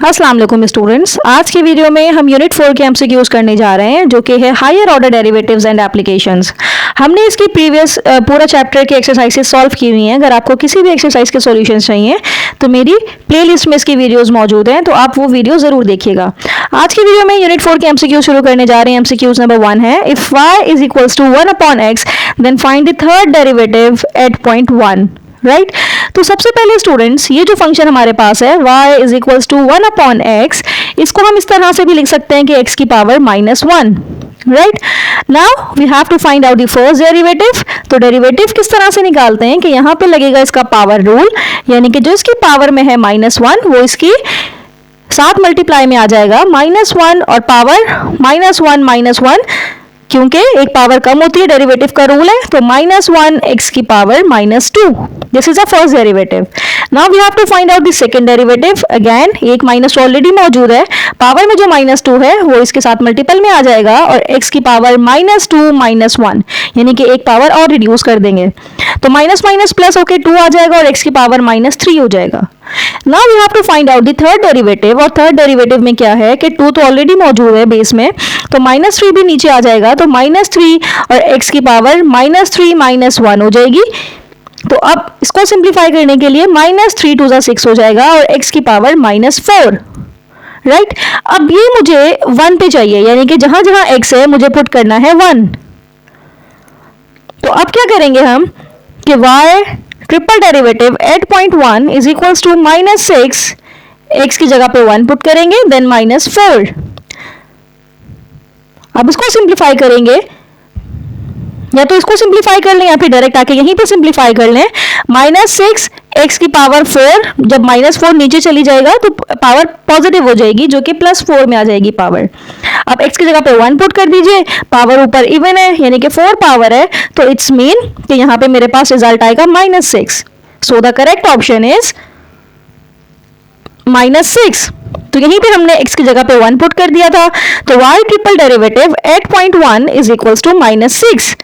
अस्सलाम वालेकुम स्टूडेंट्स। आज की वीडियो में हम यूनिट 4 के एमसीक्यूज करने जा रहे हैं जो कि है higher order derivatives and applications. हमने इसकी प्रीवियस पूरा चैप्टर के एक्सरसाइजेस सॉल्व की हुई हैं। अगर आपको किसी भी एक्सरसाइज के सॉल्यूशंस चाहिए तो मेरी प्लेलिस्ट में इसकी वीडियोस मौजूद हैं, तो आप वो वीडियो जरूर देखिएगा। आज की वीडियो में यूनिट 4 के एमसीक्यू शुरू करने जा रहे हैं। एमसीक्यूज नंबर 1 है, if y is equals to 1/x then find the third derivative at point 1। Right तो सबसे पहले स्टूडेंट्स, ये जो फंक्शन हमारे पास है y is equals to 1/x, इसको हम इस तरह से भी लिख सकते हैं कि x की power -1। Right now we have to find out the first derivative. तो डेरिवेटिव किस तरह से निकालते हैं कि यहाँ पे लगेगा इसका पावर रूल, यानी कि जो इसकी पावर में है -1 वो इसकी साथ मल्टीप्लाई में आ जाएगा -1 और पावर -1 क्योंकि एक पावर कम होती है, डेरिवेटिव का रूल है, तो -1 x की power -2। This is a first derivative. Now we have to find out the second derivative. Again एक माइनस ऑलरेडी मौजूद है, पावर में जो -2 है वो इसके साथ मल्टीपल में आ जाएगा और x की पावर -2 -1 यानी कि एक पावर और रिड्यूस कर देंगे, तो माइनस माइनस प्लस होके 2 आ जाएगा और x की पावर -3 हो जाएगा। Now we have to find out the third derivative, और थर्ड डेरिवेटिव में क्या है कि 2 तो ऑलरेडी मौजूद है बेस में, तो -3 भी नीचे आ जाएगा, तो -3 और x की पावर -3 -1 हो जाएगी। तो अब इसको सिंप्लीफाई करने के लिए -3 2 × 6 हो जाएगा और x की पावर -4। राइट अब ये मुझे 1 पे चाहिए, यानी कि जहां जहां x है मुझे पुट करना है 1। तो अब क्या करेंगे हम कि y triple derivative at point 1 is equals to -6, x की जगह पे 1 पुट करेंगे देन -4। अब इसको सिंप्लीफाई करेंगे, या तो इसको सिंप्लीफाई कर लें या फिर डायरेक्ट आके यहीं पे सिंप्लीफाई कर लें। -6 x की पावर 4, जब -4 नीचे चली जाएगा तो पावर पॉजिटिव हो जाएगी जो कि +4 में आ जाएगी पावर। अब x की जगह पे 1 पुट कर दीजिए, पावर ऊपर इवन है यानी कि 4 पावर है, तो इट्स मीन कि यहाँ पे मेरे पास रिजल्ट आएगा -6। सो द करेक्ट ऑप्शन इज -6। तो यहीं पे हमने x की जगह पे 1 पुट कर दिया था, तो y triple derivative at point 1 is equals to -6।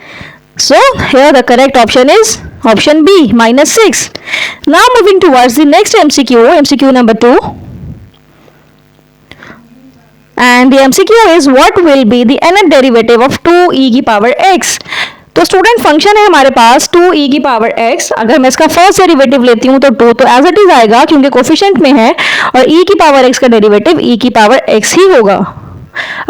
So here the correct option is option B, -6. Now moving towards the next MCQ, MCQ number 2. And the MCQ is what will be the nth derivative of 2e की power x. तो student function है हमारे पास 2e की power x। अगर मैं इसका first derivative लेती हूँ तो 2 तो एज इट इज आएगा क्योंकि कोफिशिएंट में है, और e की पावर x का डेरिवेटिव e की पावर x ही होगा।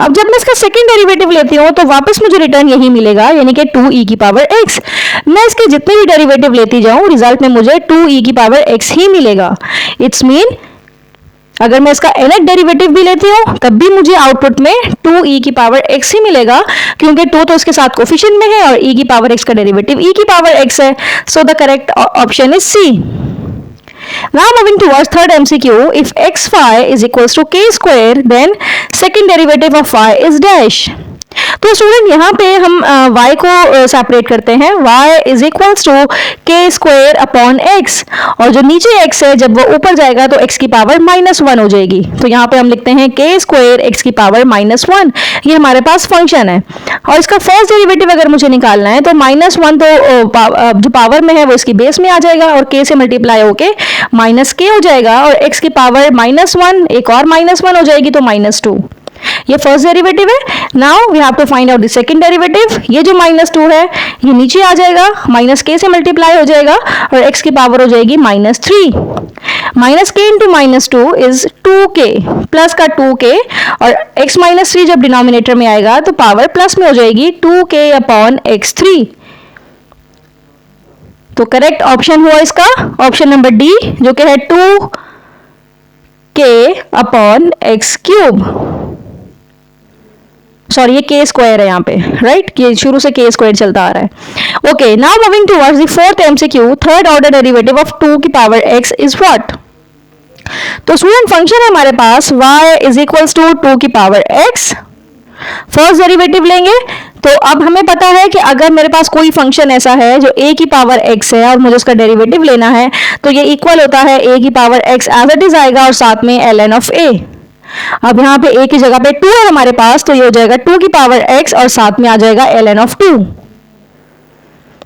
अब जब मैं इसका सेकंड डेरिवेटिव लेती हूँ तो वापस मुझे रिटर्न यही मिलेगा, यानी कि 2e की पावर x। मैं इसके जितने भी डेरिवेटिव लेती जाऊँ रिजल्ट में मुझे 2e की पावर x ही मिलेगा। इट्स मीन अगर मैं इसका nth डेरिवेटिव भी लेती हूँ तब भी मुझे आउटपुट में 2e की पावर x ही मिलेगा, क्योंकि 2 तो इसके साथ कोफिशिएंट में है और e की पावर x का डेरिवेटिव e की पावर x है। सो the correct option is C। Now moving towards third MCQ, if x phi is equals to k square, then second derivative of phi is dash. तो student यहाँ पे हम y को separate करते हैं, y is equals to के square upon x, और जो नीचे x है जब वो ऊपर जाएगा तो x की पावर -1 हो जाएगी। तो यहाँ पे हम लिखते हैं के स्क्वायर x की पावर -1। ये हमारे पास फंक्शन है, और इसका फर्स्ट डेरिवेटिव अगर मुझे निकालना है तो -1 तो जो पावर में है वो इसकी बेस में आ जाएगा और k से मल्टीप्लाई होके -k हो जाएगा, और x की पावर -1 एक और -1 हो जाएगी तो -2। ये फर्स्ट डेरिवेटिव है। Now we have to find out the second derivative. ये जो -2 है ये नीचे आ जाएगा, -k से मल्टीप्लाई हो जाएगा और x की पावर हो जाएगी -3। -k into -2 is 2k, plus का 2k, और x -3 जब डिनोमिनेटर में आएगा तो पावर प्लस में हो जाएगी 2k अपॉन x3। तो करेक्ट ऑप्शन हुआ इसका ऑप्शन नंबर डी, जो कि है 2k अपॉन x³। सॉरी, ये के स्क्वायर है यहाँ पे, राइट ये शुरू से के स्क्वायर चलता आ रहा है। Okay now moving towards the fourth MCQ, third order derivative of 2 की पावर x इज व्हाट। तो स्टूडेंट फंक्शन है हमारे पास y इज इक्वल्स टू 2 की पावर x। फर्स्ट डेरिवेटिव लेंगे तो अब हमें पता है कि अगर मेरे पास कोई फंक्शन ऐसा है जो a की पावर x है और मुझे उसका डेरिवेटिव लेना है तो ये इक्वल होता है a की power x as it is आएगा और साथ में ln ऑफ a। अब यहाँ पे a की जगह पे 2 है हमारे पास, तो ये हो जाएगा 2 की पावर x और साथ में आ जाएगा ln ऑफ 2।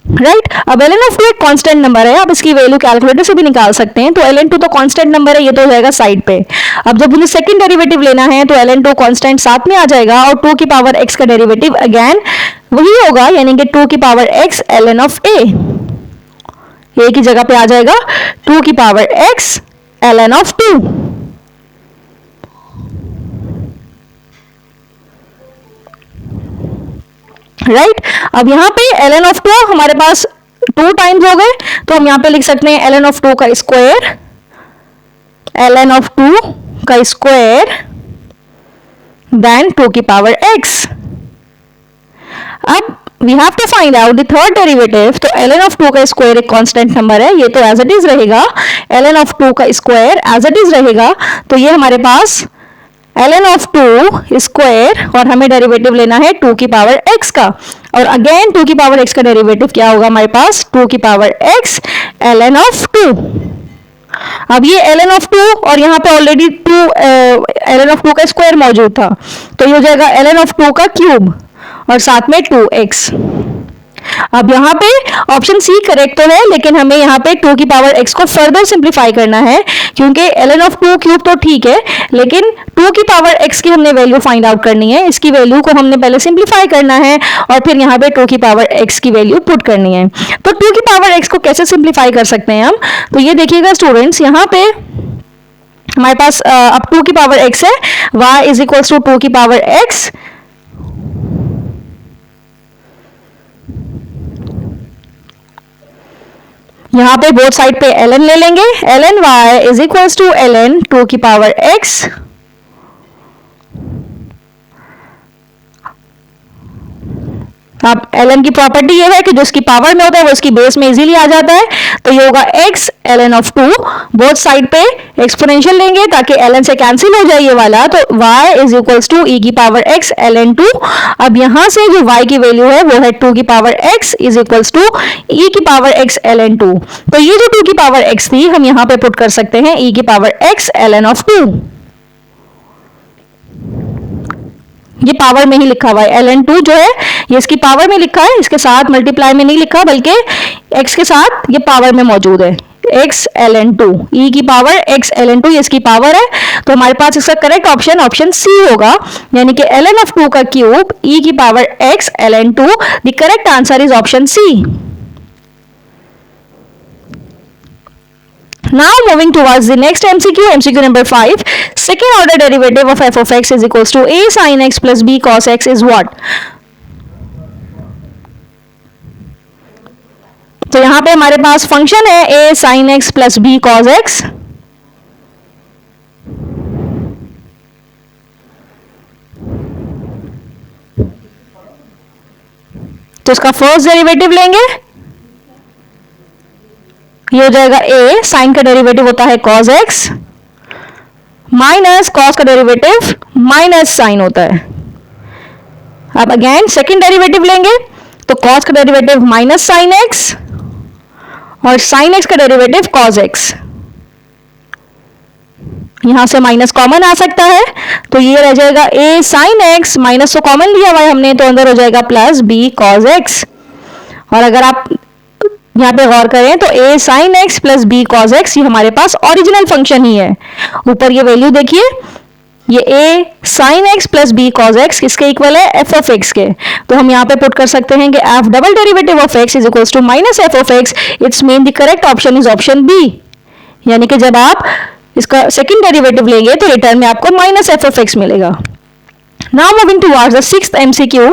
राइट अब ln ऑफ 2 एक कांस्टेंट नंबर है, आप इसकी वैल्यू कैलकुलेटर से भी निकाल सकते हैं। तो ln2 तो कांस्टेंट नंबर है, ये तो हो जाएगा साइड पे। अब जब मुझे सेकंड डेरिवेटिव लेना है तो ln2 कांस्टेंट साथ में आ जाएगा और 2 की पावर x का डेरिवेटिव अगेन वही होगा, यानी कि 2 की power x ln of a, a की जगह पे आ जाएगा 2 की power x ln of 2। Right अब यहाँ पे ln ऑफ 2 हमारे पास 2 टाइम्स हो गए, तो हम यहाँ पे लिख सकते हैं ln ऑफ 2 का स्क्वायर, ln ऑफ 2 का स्क्वायर देन 2 की पावर x। अब we have to find out the third derivative, तो ln ऑफ 2 का स्क्वायर एक कांस्टेंट नंबर है, ये तो एज इट इज रहेगा, ln ऑफ 2 का स्क्वायर एज इट इज रहेगा। तो ये हमारे पास ln ऑफ 2 स्क्वायर और हमें डेरिवेटिव लेना है 2 की पावर x का, और अगेन 2 की पावर x का डेरिवेटिव क्या होगा हमारे पास 2 की पावर x ln ऑफ 2। अब ये ln ऑफ 2 और यहाँ पे ऑलरेडी 2 ln ऑफ 2 का स्क्वायर मौजूद था, तो ये हो जाएगा ln ऑफ 2 का क्यूब और साथ में 2x। अब यहाँ पे ऑप्शन सी करेक्ट तो है, लेकिन हमें यहाँ पे 2 की पावर x को फर्दर सिंप्लीफाई करना है, क्योंकि ln ऑफ 2 क्यूब तो ठीक है, लेकिन 2 की पावर x की हमने वैल्यू फाइंड आउट करनी है। इसकी वैल्यू को हमने पहले सिंप्लीफाई करना है और फिर यहाँ पे 2 की पावर x की वैल्यू पुट करनी है। तो 2 की पावर x को कैसे सिंप्लीफाई कर सकते हैं हम, तो ये देखिएगा स्टूडेंट्स, यहाँ पे हमारे पास अब 2 की पावर x है, y इज इक्वल्स टू 2 की पावर x, यहाँ पे बोथ साइड पे ln ले लेंगे, ln y is equals to ln 2 की पावर x अब ln की प्रॉपर्टी ये है कि जो इसकी पावर में होता है वो इसकी बेस में इजीली आ जाता है, तो ये होगा x ln of 2, both side पे एक्सपोनेंशियल लेंगे ताकि ln से कैंसिल हो जाए ये वाला, तो y is equals to e की पावर x ln 2। अब यहाँ से जो y की वैल्यू है वो है 2 की power x is equals to e की पावर x ln 2। तो ये जो 2 की पावर x थी हम यहाँ पे पुट कर सकते हैं e की पावर x ln ऑफ 2, ये पावर में ही लिखा हुआ है ln 2 जो है ये इसकी पावर में लिखा है, इसके साथ मल्टीप्लाई में नहीं लिखा, बल्कि x के साथ ये पावर में मौजूद है, x ln 2 e की पावर x ln 2 ये इसकी पावर है। तो हमारे पास इसका करेक्ट ऑप्शन ऑप्शन सी होगा, यानी कि ln ऑफ 2 का क्यूब e की power x ln 2, the correct answer is option C. Now moving towards the next MCQ, MCQ number 5. Second order derivative of f of x is equals to a sin x plus b cos x is what? तो यहाँ पे हमारे पास function है a sin x plus b cos x, तो इसका first derivative लेंगे, ये हो जाएगा a, साइन का डेरिवेटिव होता है cos x, माइनस cos का डेरिवेटिव माइनस साइन होता है। अब अगेन सेकंड डेरिवेटिव लेंगे, तो cos का डेरिवेटिव माइनस साइन x और साइन x का डेरिवेटिव cos x, यहां से माइनस कॉमन आ सकता है, तो ये रह जाएगा a साइन x, माइनस तो कॉमन लिया हुआ है हमने, तो अंदर हो जाएगा प्लस b cos x। और अगर आप यहाँ पे गौर करें तो a sin x plus b cos x ये हमारे पास ओरिजिनल फंक्शन ही है। ऊपर ये वैल्यू देखिए, ये a sin x plus b cos x किसके इक्वल है f of x के, तो हम यहाँ पे पुट कर सकते हैं कि f double derivative of x is equals to minus f of x। It's mean the correct option is option B, यानी कि जब आप इसका सेकंड डेरिवेटिव लेंगे तो रिटर्न में आपको माइनस f of x मिलेगा। Now moving towards the sixth MCQ,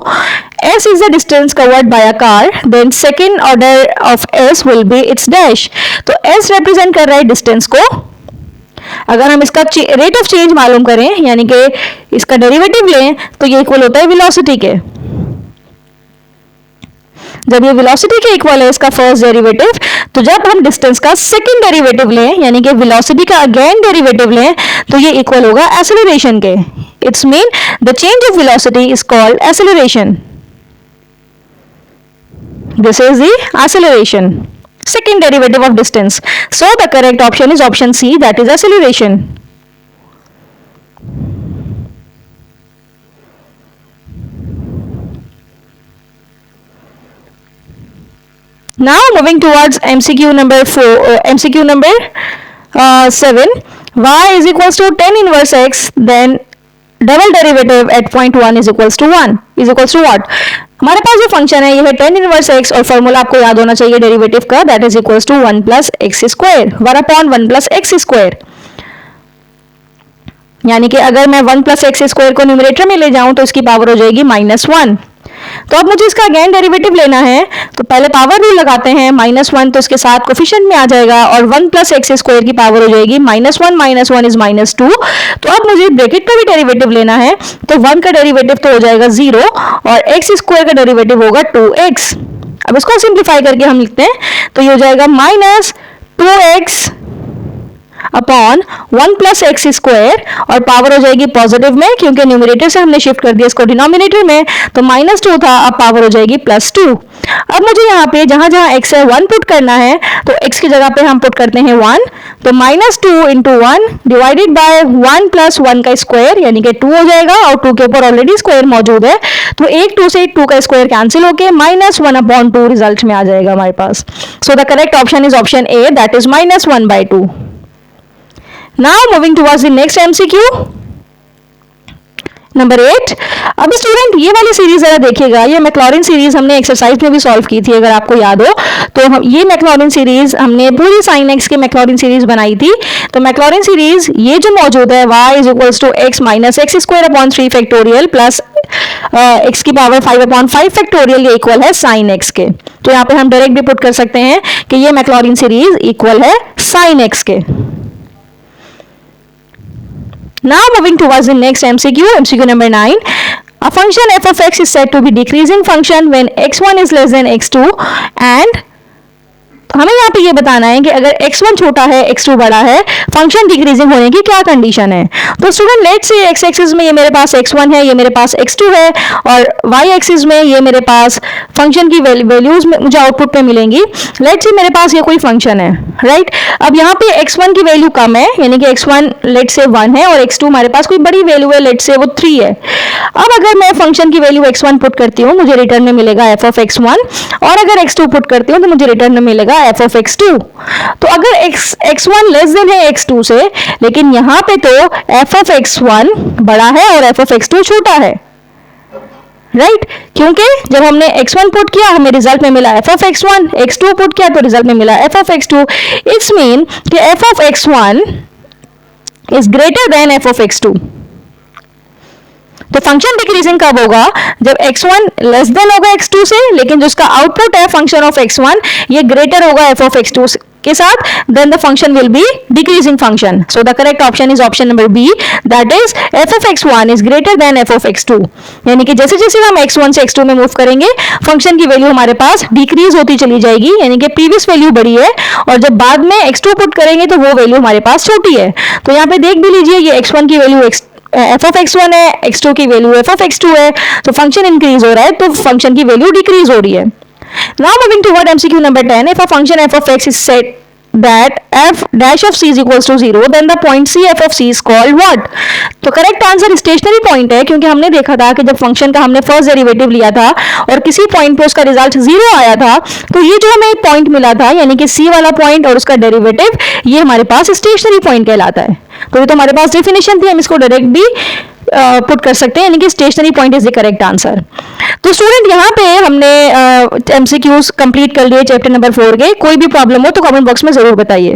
S is the distance covered by a car, then second order of S will be its dash। तो S represent कर रहा है distance को, अगर हम इसका रेट ऑफ चेंज मालूम करें यानी कि इसका डेरिवेटिव लें तो ये इक्वल होता है वेलोसिटी के। जब ये वेलोसिटी के इक्वल है इसका फर्स्ट डेरिवेटिव, तो जब हम डिस्टेंस का सेकंड डेरिवेटिव लें यानी कि वेलोसिटी का अगेन डेरिवेटिव लें तो ये इक्वल होगा एक्सेलरेशन के। It's mean the change of velocity is called acceleration. This is the acceleration, second derivative of distance. So the correct option is option C, that is acceleration. Now moving towards MCQ number 4, MCQ number 7, y is equals to tan inverse x, then double derivative at point 1 is equals to 1 is equals to what. हमारे पास जो function है ये है tan inverse x और formula आपको याद होना चाहिए डेरिवेटिव का, that is equals to 1 plus X square, 1 upon 1 plus X square. यानी कि अगर मैं 1 प्लस एक्स स्क्वायर को न्यूमरेटर में ले जाऊं तो इसकी पावर हो जाएगी -1। तो अब मुझे इसका अगेन डेरिवेटिव लेना है, तो पहले पावर रूल लगाते हैं, -1 तो इसके साथ कोफिशिएंट में आ जाएगा और 1 प्लस एक्स स्क्वायर की पावर हो जाएगी -1 माइनस 1 इज -2। तो अब मुझे ब्रैकेट का भी डेरिवेटिव लेना है, तो 1 का डेरिवेटिव तो हो जाएगा 0 और एक्स स्क्वायर का डेरिवेटिव होगा 2x। अब इसको सिंप्लीफाई करके हम लिखते हैं, तो ये हो जाएगा -2x upon 1 plus X square और पावर हो जाएगी पॉजिटिव में, क्योंकि न्यूमरेटर से हमने शिफ्ट कर दिया इसको डिनोमिनेटर में, तो -2 था, अब पावर हो जाएगी +2। अब मुझे यहाँ पे जहां जहां x है 1 पुट करना है, तो x की जगह पे हम पुट करते हैं 1, तो -2 इंटू 1 डिवाइडेड बाय 1 प्लस 1 का स्क्वायर यानी कि 2 हो जाएगा, और 2 के ऊपर ऑलरेडी स्क्वायर मौजूद है, तो एक 2 से 2 का स्क्वायर कैंसिल होके -1/2 रिजल्ट में आ जाएगा हमारे पास। So the correct option is option A, that is -1/2। Now moving towards the next MCQ number 8। अब स्टूडेंट ये वाली सीरीज जरा देखिएगा, ये मैक्लॉरिन सीरीज हमने एक्सरसाइज में भी सॉल्व की थी अगर आपको याद हो, तो हम ये मैक्लॉरिन सीरीज हमने पूरी साइन एक्स की मैक्लॉरिन सीरीज बनाई थी। तो मैक्लॉरिन सीरीज ये जो मौजूद है y is equals to x minus X square upon 3 factorial plus x की पावर 5/5 फैक्टोरियल, ये इक्वल है साइन एक्स के। तो यहाँ पे हम डायरेक्ट भी पुट कर सकते हैं कि ये मैक्लॉरिन सीरीज इक्वल है साइन एक्स के। Now moving towards the next MCQ, MCQ number 9. A function f of x is said to be decreasing function when x1 is less than x2 and हमें यहाँ पे ये बताना है कि अगर x1 छोटा है x2 बड़ा है, फंक्शन डिक्रीजिंग होने की क्या कंडीशन है। तो student let's say x axis में ये मेरे पास x1 है, ये मेरे पास x2 है, और y एक्सिस में ये मेरे पास फंक्शन की वैल्यूज मुझे आउटपुट में मिलेंगी। लेट्स से मेरे पास ये कोई फंक्शन है, राइट। अब यहाँ पे x1 की वैल्यू कम है, यानी कि x1 लेट्स से 1 है और x2 हमारे पास कोई बड़ी वैल्यू है, लेट्स से वो 3 है। अब अगर मैं फंक्शन की वैल्यू x1 पुट करती हूँ, मुझे रिटर्न में मिलेगा f of x1, और अगर x2 पुट करती हूँ तो मुझे रिटर्न में मिलेगा f of x2। तो अगर x1 लेस देन है x2 से, लेकिन यहाँ पे तो f of x1 बड़ा है और f of x2 छोटा है, राइट क्योंकि जब हमने x1 पुट किया हमें रिजल्ट में मिला f of x1, x2 put किया तो रिजल्ट में मिला f of x2। It's mean कि f of x1 is greater than f of x2। तो फंक्शन डिक्रीजिंग कब होगा, जब x1 लेस देन होगा x2 से, लेकिन जो उसका आउटपुट है फंक्शन ऑफ x1 ये ग्रेटर होगा f of x2 के साथ, then the function will be decreasing function. So the correct option is option number B, that is f of x1 is greater than f of x2। यानी कि जैसे जैसे हम x1 से x2 में move करेंगे फंक्शन की वैल्यू हमारे पास डिक्रीज होती चली जाएगी, यानी कि प्रीवियस वैल्यू बड़ी है और जब बाद में x2 पुट करेंगे तो वो वैल्यू हमारे पास छोटी है। तो यहाँ पे देख भी लीजिए ये x1 की वैल्यू f of x1 है, x2 की वैल्यू f of x2 है, तो फंक्शन इंक्रीज हो रहा है तो फंक्शन की वैल्यू डिक्रीज हो रही है। Now moving toward MCQ number 10, if a function f of x is said that f dash of c is equals to 0, then the point c f of c is called what? तो correct answer stationary point है, क्योंकि हमने देखा था कि जब function का हमने फर्स्ट डेरिवेटिव लिया था और किसी पॉइंट पे उसका रिजल्ट 0 आया था, तो ये जो हमें पॉइंट मिला था यानी कि c वाला पॉइंट और उसका डेरिवेटिव ये हमारे पास स्टेशनरी पॉइंट कहलाता है। तो ये तो हमारे पास डेफिनेशन थी, हम इसको डायरेक्ट भी पुट कर सकते हैं, यानी कि stationary point is the correct answer. तो स्टूडेंट यहाँ पे हमने MCQs कंप्लीट कर लिए चैप्टर नंबर 4 के। कोई भी प्रॉब्लम हो तो कमेंट बॉक्स में जरूर बताइए।